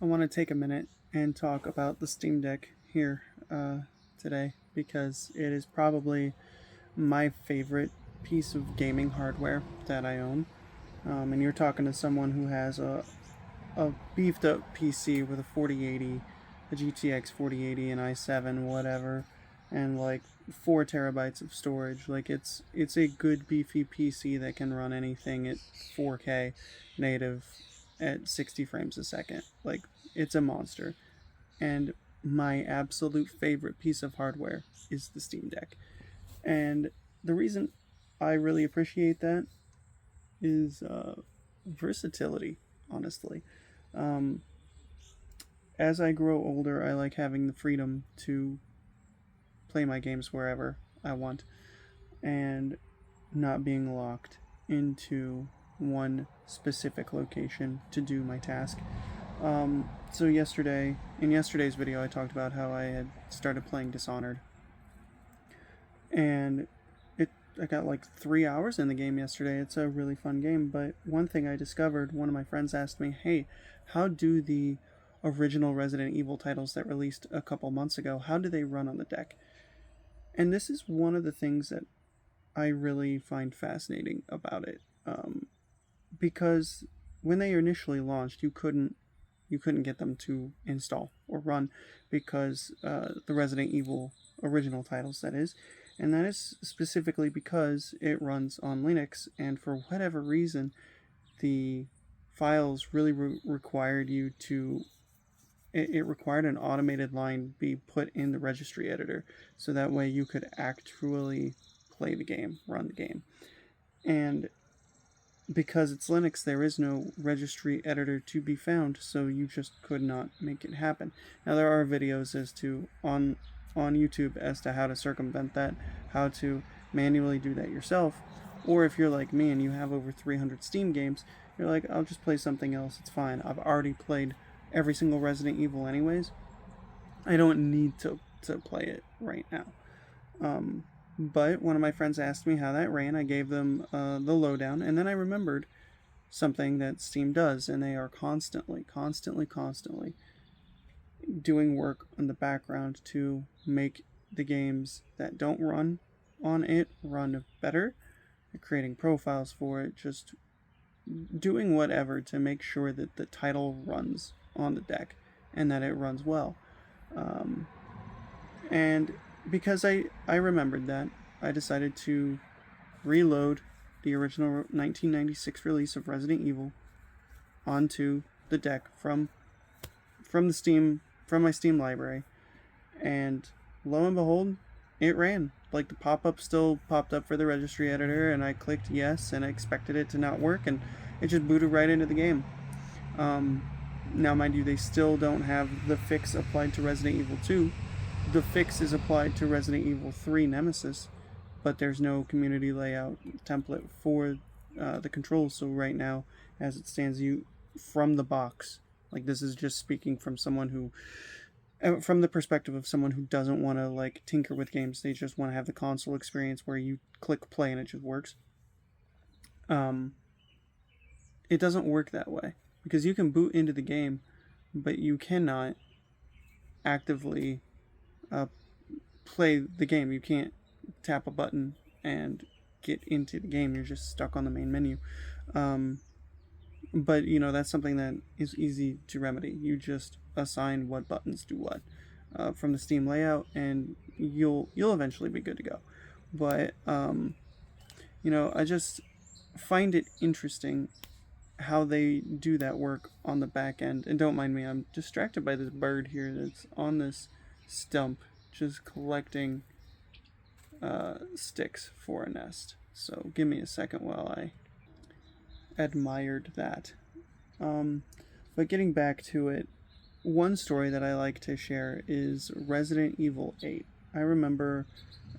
I want to take a minute and talk about the Steam Deck here today because it is probably my favorite piece of gaming hardware that I own. And you're talking to someone who has a beefed up PC with a 4080, a GTX 4080, an i7, whatever, and like 4 terabytes of storage. Like it's a good beefy PC that can run anything at 4K native at 60 frames a second. Like it's a monster. And my absolute favorite piece of hardware is the Steam Deck. And the reason I really appreciate that is versatility, honestly. Um, as I grow older, I like having the freedom to play my games wherever I want and not being locked into one specific location to do my task. So in yesterday's video, I talked about how I had started playing Dishonored, and I got like 3 hours in the game yesterday. It's a really fun game, but one thing I discovered, one of my friends asked me, "Hey, how do the original Resident Evil titles that released a couple months ago, how do they run on the deck?" And this is one of the things that I really find fascinating about it, because when they initially launched, you couldn't get them to install or run because the Resident Evil original titles, that is, and that is specifically because it runs on Linux, and for whatever reason, the files really required you to. It required an automated line be put in the registry editor, so that way you could actually play the game, run the game, and because it's Linux, there is no registry editor to be found, so you just could not make it happen. Now there are videos as to on YouTube as to how to circumvent that, how to manually do that yourself, or if you're like me and you have over 300 Steam games, you're like, I'll just play something else. It's fine. I've already played every single Resident Evil anyways. I don't need to play it right now. Um, but one of my friends asked me how that ran. I gave them the lowdown, and then I remembered something that Steam does, and they are constantly doing work on the background to make the games that don't run on it run better. They're creating profiles for it, just doing whatever to make sure that the title runs on the deck and that it runs well. Um, and because I remembered that, I decided to reload the original 1996 release of Resident Evil onto the deck from the Steam from my Steam library, and lo and behold, it ran. Like the pop-up still popped up for the registry editor, and I clicked yes, and I expected it to not work, and it just booted right into the game. Um, Now, mind you, they still don't have the fix applied to Resident Evil 2. The fix is applied to Resident Evil 3 Nemesis, but there's no community layout template for the controls. So right now, as it stands, you from the box, like this is just speaking from someone who, from the perspective of someone who doesn't want to like tinker with games. They just want to have the console experience where you click play and it just works. Um, it doesn't work that way because you can boot into the game, but you cannot actively uh, play the game. You can't tap a button and get into the game. You're just stuck on the main menu. Um, but that's something that is easy to remedy. You just assign what buttons do what from the Steam layout, and you'll eventually be good to go. But I just find it interesting how they do that work on the back end. And don't mind me, I'm distracted by this bird here that's on this stump, just collecting sticks for a nest. So give me a second while I admired that. Um, but getting back to it, one story that I like to share is Resident Evil 8. I remember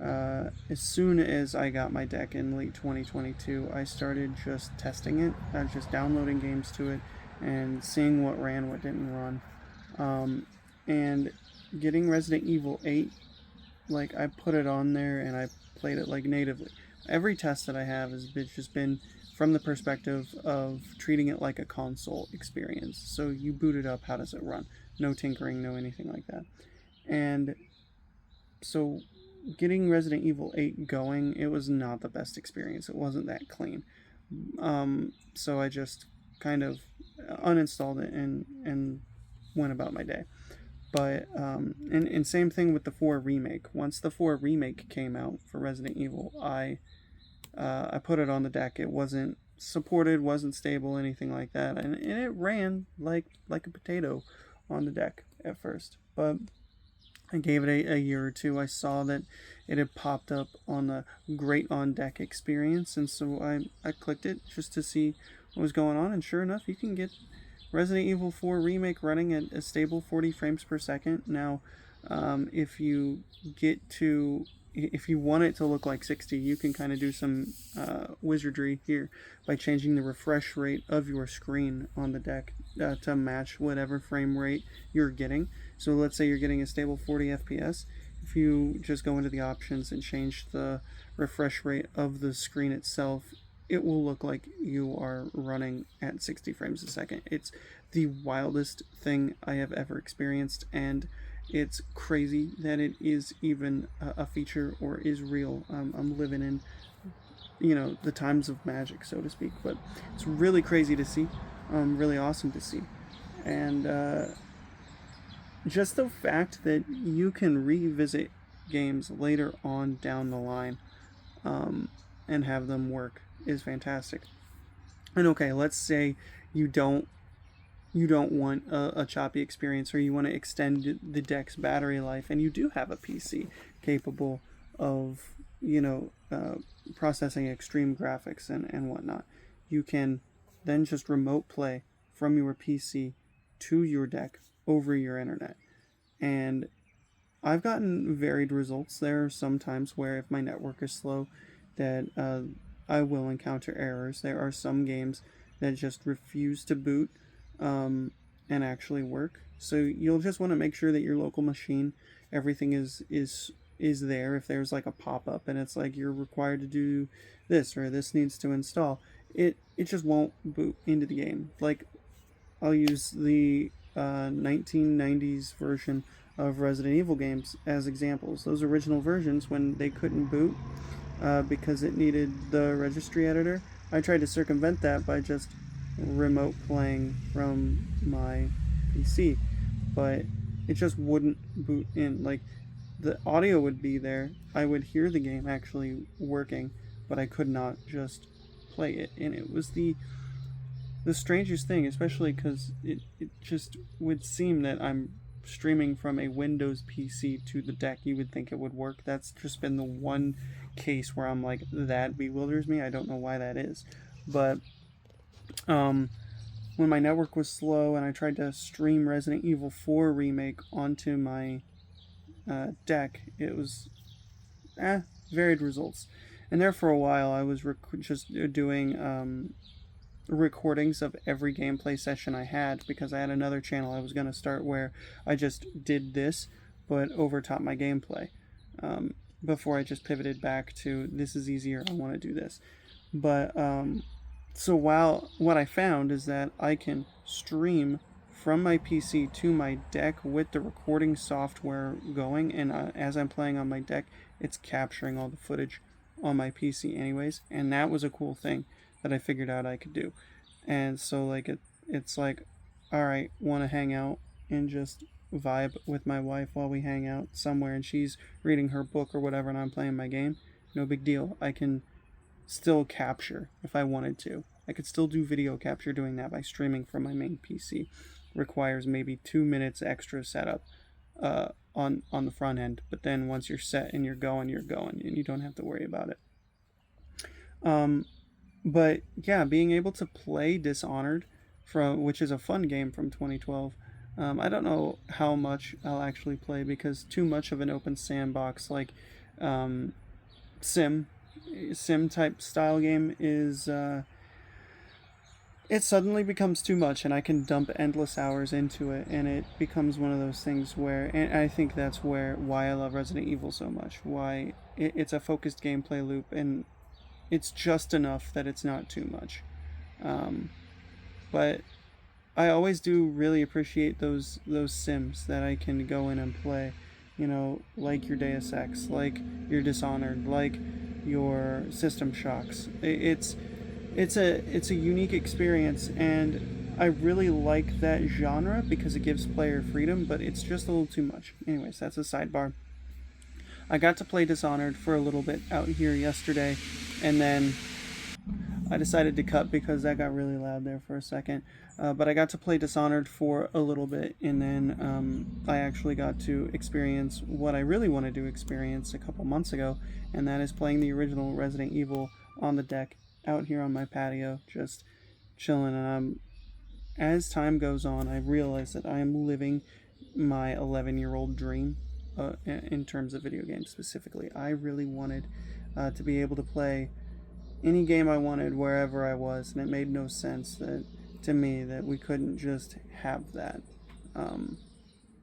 as soon as I got my deck in late 2022, I started just testing it, just downloading games to it, and seeing what ran, what didn't run. And getting Resident Evil 8, like I put it on there and I played it like natively. Every test that I have has just been from the perspective of treating it like a console experience. So you boot it up, how does it run? No tinkering, no anything like that. And so getting Resident Evil 8 going, it was not the best experience. It wasn't that clean. So I just kind of uninstalled it and went about my day. But and same thing with the 4 remake. Once the 4 remake came out for Resident Evil, I put it on the deck. It wasn't supported, wasn't stable, anything like that, and it ran like a potato on the deck at first. But I gave it a year or two. I saw that it had popped up on the Great on Deck experience, and so I clicked it just to see what was going on. And sure enough, you can get Resident Evil 4 Remake running at a stable 40 frames per second. Now, if you want it to look like 60, you can kind of do some wizardry here by changing the refresh rate of your screen on the deck to match whatever frame rate you're getting. So let's say you're getting a stable 40 FPS. If you just go into the options and change the refresh rate of the screen itself, it will look like you are running at 60 frames a second. It's the wildest thing I have ever experienced, and it's crazy that it is even a feature or is real. I'm living in, the times of magic, so to speak, but it's really crazy to see, really awesome to see. And just the fact that you can revisit games later on down the line and have them work is fantastic. And okay, let's say you don't want a choppy experience, or you want to extend the deck's battery life, and you do have a PC capable of processing extreme graphics and whatnot. You can then just remote play from your PC to your deck over your internet. And I've gotten varied results. There are some times where if my network is slow that I will encounter errors. There are some games that just refuse to boot and actually work. So you'll just want to make sure that your local machine, everything is there. If there's like a pop-up and it's like you're required to do this or this needs to install, it just won't boot into the game. Like, I'll use the 1990s version of Resident Evil games as examples. Those original versions, when they couldn't boot because it needed the registry editor, I tried to circumvent that by just remote playing from my PC, but it just wouldn't boot in. Like, the audio would be there, I would hear the game actually working, but I could not just play it. And it was the strangest thing, especially because it just would seem that I'm streaming from a Windows PC to the deck. You would think it would work. That's just been the one case where I'm like, that bewilders me. I don't know why that is. But when my network was slow and I tried to stream Resident Evil 4 Remake onto my deck, it was varied results. And there for a while I was just doing recordings of every gameplay session I had, because I had another channel I was going to start where I just did this but overtop my gameplay before I just pivoted back to this is easier, I want to do this. But so what I found is that I can stream from my PC to my deck with the recording software going, and as I'm playing on my deck, it's capturing all the footage on my PC anyways, and that was a cool thing that I figured out I could do. And so like it's like, alright, want to hang out and just vibe with my wife while we hang out somewhere and she's reading her book or whatever and I'm playing my game, no big deal. I can still capture if I wanted to. I could still do video capture doing that by streaming from my main PC. Requires maybe 2 minutes extra setup on the front end, but then once you're set and you're going and you don't have to worry about it. But yeah, being able to play Dishonored, which is a fun game from 2012. I don't know how much I'll actually play, because too much of an open sandbox like sim type style game is it suddenly becomes too much, and I can dump endless hours into it, and it becomes one of those things where, and I think that's why I love Resident Evil so much, why it's a focused gameplay loop, and it's just enough that it's not too much. Um, but I always do really appreciate those sims that I can go in and play. You know, like your Deus Ex, like your Dishonored, like your System Shocks. It's a unique experience, and I really like that genre because it gives player freedom, but it's just a little too much. Anyways, that's a sidebar. I got to play Dishonored for a little bit out here yesterday, and then I decided to cut because that got really loud there for a second. But I got to play Dishonored for a little bit, and then I actually got to experience what I really wanted to experience a couple months ago, and that is playing the original Resident Evil on the deck out here on my patio, just chilling. And as time goes on, I realize that I am living my 11-year-old dream in terms of video games specifically. I really wanted to be able to play any game I wanted wherever I was, and it made no sense that to me that we couldn't just have that. Um,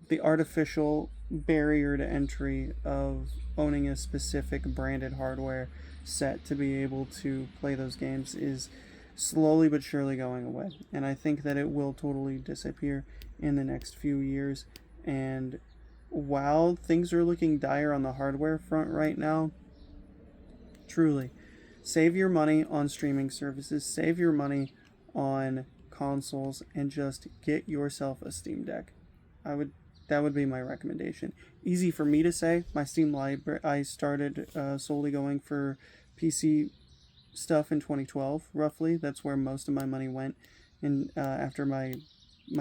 the artificial barrier to entry of owning a specific branded hardware set to be able to play those games is slowly but surely going away, and I think that it will totally disappear in the next few years. And while things are looking dire on the hardware front right now, truly, save your money on streaming services, save your money on consoles, and just get yourself a Steam Deck. I would That would be my recommendation. Easy for me to say. My Steam library, I started solely going for PC stuff in 2012, roughly. That's where most of my money went. And after my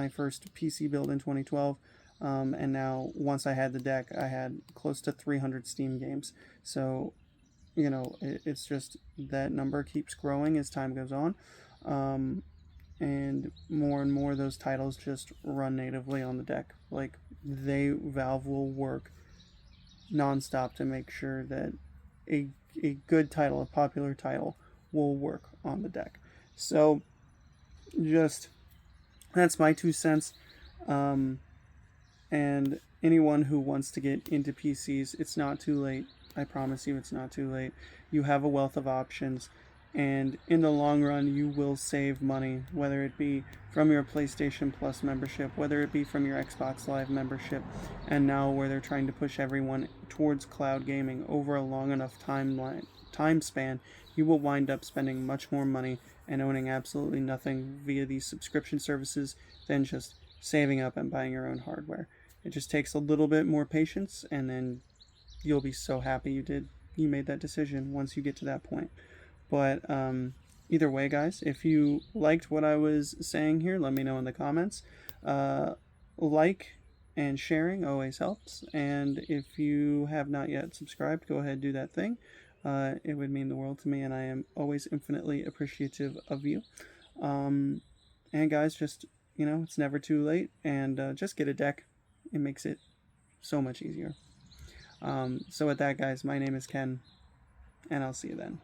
first PC build in 2012, and now once I had the deck, I had close to 300 Steam games. So it's just that number keeps growing as time goes on. And more of those titles just run natively on the deck. Like Valve will work nonstop to make sure that a good title, a popular title, will work on the deck. So just that's my 2 cents. Um, and anyone who wants to get into PCs, it's not too late. I promise you, it's not too late. You have a wealth of options, and in the long run, you will save money, whether it be from your PlayStation Plus membership, whether it be from your Xbox Live membership, and now where they're trying to push everyone towards cloud gaming over a long enough time span, you will wind up spending much more money and owning absolutely nothing via these subscription services than just saving up and buying your own hardware. It just takes a little bit more patience, and then you'll be so happy you made that decision once you get to that point. But either way, guys, if you liked what I was saying here, let me know in the comments. Like and sharing always helps, and if you have not yet subscribed, go ahead and do that thing. It would mean the world to me, and I am always infinitely appreciative of you. And guys, just it's never too late, and just get a deck. It makes it so much easier. So with that, guys, my name is Ken, and I'll see you then.